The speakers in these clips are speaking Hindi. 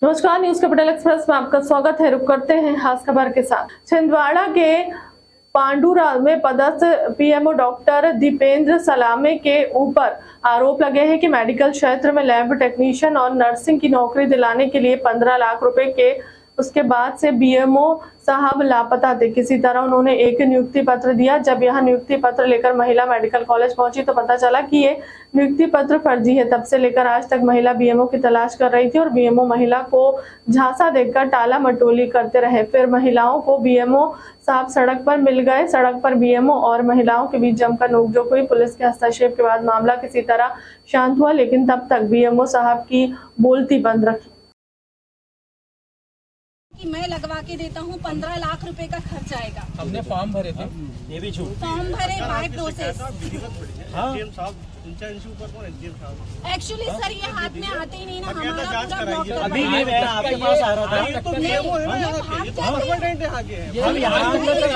नमस्कार, न्यूज कैपिटल एक्सप्रेस में आपका स्वागत है। रुक करते हैं खास खबर के साथ। छिंदवाड़ा के पांडुरा में पदस्थ पीएमओ डॉक्टर दीपेंद्र सलामे के ऊपर आरोप लगे हैं कि मेडिकल क्षेत्र में लैब टेक्नीशियन और नर्सिंग की नौकरी दिलाने के लिए 15 लाख रुपए के उसके बाद से बीएमओ साहब लापता थे। किसी तरह उन्होंने एक नियुक्ति पत्र दिया। जब यह नियुक्ति पत्र लेकर महिला मेडिकल कॉलेज पहुंची तो पता चला कि ये नियुक्ति पत्र फर्जी है। तब से लेकर आज तक महिला बीएमओ की तलाश कर रही थी और बीएमओ महिला को झांसा देकर टाला मटोली करते रहे। फिर महिलाओं को बीएमओ साहब सड़क पर मिल गए। सड़क पर बीएमओ और महिलाओं के बीच जमकर नोकझोंक हुई। पुलिस के हस्तक्षेप के बाद मामला किसी तरह शांत हुआ, लेकिन तब तक बीएमओ साहब की बोलती बंद रखी। कि मैं लगवा के देता हूँ, 15 लाख रुपए का खर्च आएगा। हमने फॉर्म भरे थे, ये भी झूठ। फॉर्म भरे बाय प्रोसेस। एक्चुअली सर ये हाथ में आते ही नहीं ना, हमारा पूरा ब्लॉक कर अभी ये आपके पास आ रहा था।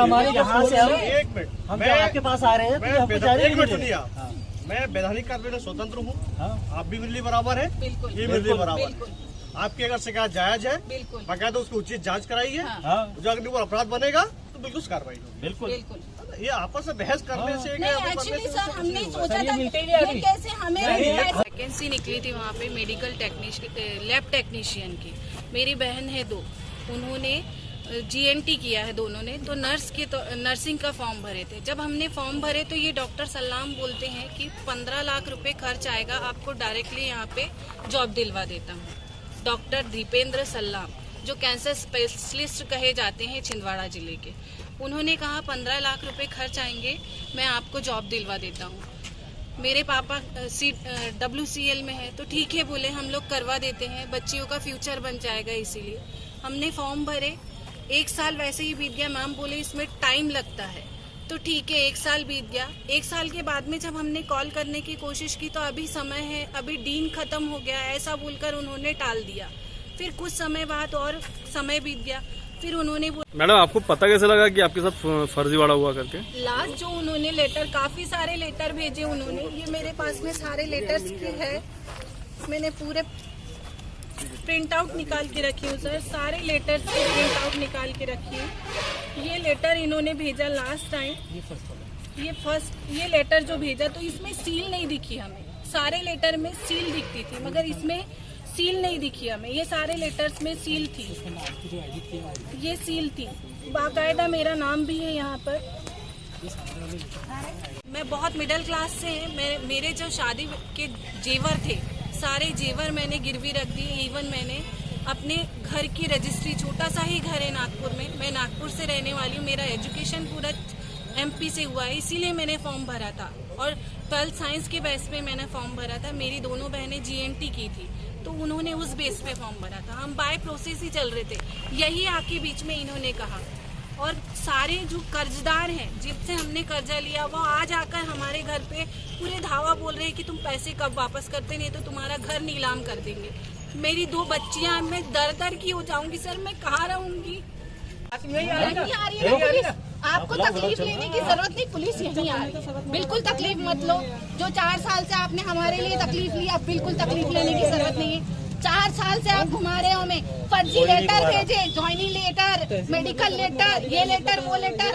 हमारे यहाँ से हम आपके पास आ रहे हैं। मैं वैधानिक कार्य में स्वतंत्र हूँ, आप भी मेरे लिए बराबर है, ये मेरे लिए बराबर है। आपकी अगर शिकायत जायज है, बकायदा उसकी उचित जांच कराई है। जो अगर वो अपराध बनेगा तो बिल्कुल कार्रवाई होगी। बिल्कुल ये आपस में बहस करने से एक्चुअली सर हमने सोचा था ये कैसे हमें वैकेंसी निकली थी वहाँ पे मेडिकल टेक्नीशियन, लैब टेक्नीशियन की। मेरी बहन है दो, उन्होंने जीएनटी किया है दोनों ने, तो नर्सिंग का फॉर्म भरे थे। जब हमने फॉर्म भरे तो ये डॉक्टर सलाम बोलते हैं कि 15 लाख रुपए खर्च आएगा, आपको डायरेक्टली यहाँ पे जॉब दिलवा देता हूँ। डॉक्टर दीपेंद्र सलाम जो कैंसर स्पेशलिस्ट कहे जाते हैं छिंदवाड़ा जिले के, उन्होंने कहा 15 लाख रुपए खर्च आएंगे, मैं आपको जॉब दिलवा देता हूँ। मेरे पापा WCL में है तो ठीक है बोले, हम लोग करवा देते हैं, बच्चियों का फ्यूचर बन जाएगा। इसीलिए हमने फॉर्म भरे। 1 साल वैसे ही बीत गया। मैम बोले इसमें टाइम लगता है, तो ठीक है 1 साल बीत गया। 1 साल के बाद में जब हमने कॉल करने की कोशिश की तो अभी समय है, अभी डीन खत्म हो गया, ऐसा बोलकर उन्होंने टाल दिया। फिर कुछ समय बाद और समय बीत गया, फिर उन्होंने मैडम आपको पता कैसे लगा कि आपके साथ फर्जीवाड़ा हुआ करके? लास्ट जो उन्होंने लेटर, काफी सारे लेटर भेजे उन्होंने, ये मेरे पास में सारे लेटर्स की है, मैंने पूरे प्रिंट आउट निकाल के रखी हूँ सर, सारे लेटर्स की प्रिंट आउट निकाल के रखी हूँ। ये लेटर इन्होंने भेजा लास्ट टाइम, ये लेटर जो भेजा तो इसमें सील नहीं दिखी हमें। सारे लेटर में सील दिखती थी मगर इसमें सील नहीं दिखी हमें। ये सारे लेटर्स में सील थी, ये सील थी, बाकायदा मेरा नाम भी है यहाँ पर। मैं बहुत मिडिल क्लास से है। मेरे जो शादी के जेवर थे, सारे जेवर मैंने गिरवी रख दिए। इवन मैंने अपने घर की रजिस्ट्री, छोटा सा ही घर है नागपुर में, मैं नागपुर से रहने वाली हूँ, मेरा एजुकेशन पूरा MP से हुआ है, इसीलिए मैंने फॉर्म भरा था। और 12th साइंस के बेस पे मैंने फॉर्म भरा था। मेरी दोनों बहनें GNT की थी तो उन्होंने उस बेस पे फॉर्म भरा था। हम बाय प्रोसेस ही चल रहे थे, यही आके बीच में इन्होंने कहा। और सारे जो कर्जदार हैं जिनसे हमने कर्जा लिया, वो आज आकर हमारे घर पे पूरे धावा बोल रहे हैं कि तुम पैसे कब वापस करते, नहीं तो तुम्हारा घर नीलाम कर देंगे। मेरी 2 बच्चियां, मैं दर की हो जाऊंगी सर, मैं कहाँ रहूंगी? आपको तकलीफ लेने की जरूरत नहीं, पुलिस यहीं आ रही है, बिल्कुल तकलीफ मत लो। जो 4 साल से आपने हमारे लिए तकलीफ ली, अब बिल्कुल तकलीफ लेने की जरूरत नहीं है। 4 साल से आप घुमा रहे हो हमें, फर्जी लेटर भेजे, ज्वाइनिंग लेटर, मेडिकल लेटर, ये लेटर वो लेटर।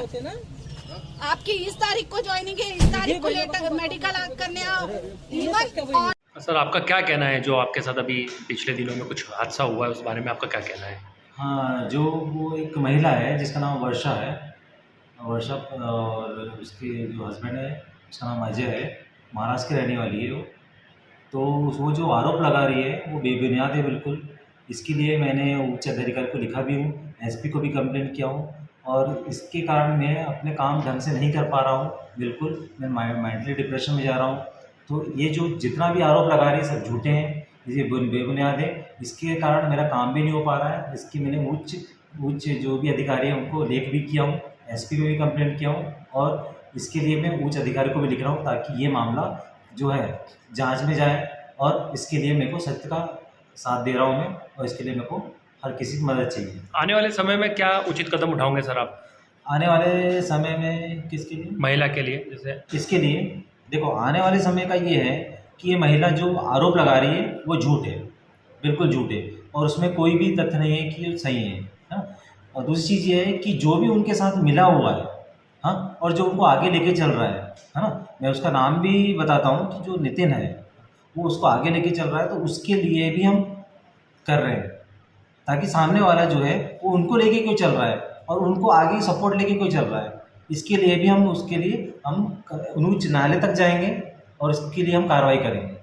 आपकी इस तारीख को ज्वाइनिंग है, इस तारीख को लेटर मेडिकल करने आओ। इवन सर आपका क्या कहना है, जो आपके साथ अभी पिछले दिनों में कुछ हादसा हुआ है, उस बारे में आपका क्या कहना है? हाँ, जो वो एक महिला है जिसका नाम वर्षा है, वर्षा, और उसके जो हस्बैंड है उसका नाम अजय है, महाराष्ट्र की रहने वाली है वो। तो वो जो आरोप लगा रही है वो बेबुनियाद है बिल्कुल। इसके लिए मैंने उच्च अधिकारी को लिखा भी हूँ, SP को भी कंप्लेंट किया हूँ, और इसके कारण मैं अपने काम ढंग से नहीं कर पा रहा हूँ। बिल्कुल मैं मेंटली डिप्रेशन में जा रहा हूँ। तो ये जो जितना भी आरोप लगा रही है सब झूठे हैं, ये बेबुनियाद है। इसके कारण मेरा काम भी नहीं हो पा रहा है। इसकी मैंने उच्च जो भी अधिकारी हैं उनको लेख भी किया हूँ, SP को भी कंप्लेंट किया हूँ, और इसके लिए मैं उच्च अधिकारी को भी लिख रहा हूँ ताकि ये मामला जो है जांच में जाए। और इसके लिए मेरे को सत्य का साथ दे रहा हूँ मैं, और इसके लिए मेरे को हर किसी की मदद चाहिए। आने वाले समय में क्या उचित कदम उठाओगे सर आप? आने वाले समय में किसके लिए? महिला के लिए। जैसे इसके लिए देखो, आने वाले समय का ये है कि ये महिला जो आरोप लगा रही है वो झूठ है, बिल्कुल झूठ है। और उसमें कोई भी तथ्य नहीं है कि सही है ना। और दूसरी चीज़ ये है कि जो भी उनके साथ मिला हुआ है, हाँ, और जो उनको आगे लेके चल रहा है ना, मैं उसका नाम भी बताता हूँ कि जो नितिन है वो उसको आगे लेके चल रहा है, तो उसके लिए भी हम कर रहे हैं ताकि सामने वाला जो है वो उनको लेके क्यों चल रहा है और उनको आगे सपोर्ट लेके क्यों चल रहा है, इसके लिए भी हम उसके लिए हम उच्च न्यायालय तक जाएंगे और इसके लिए हम कार्रवाई करेंगे।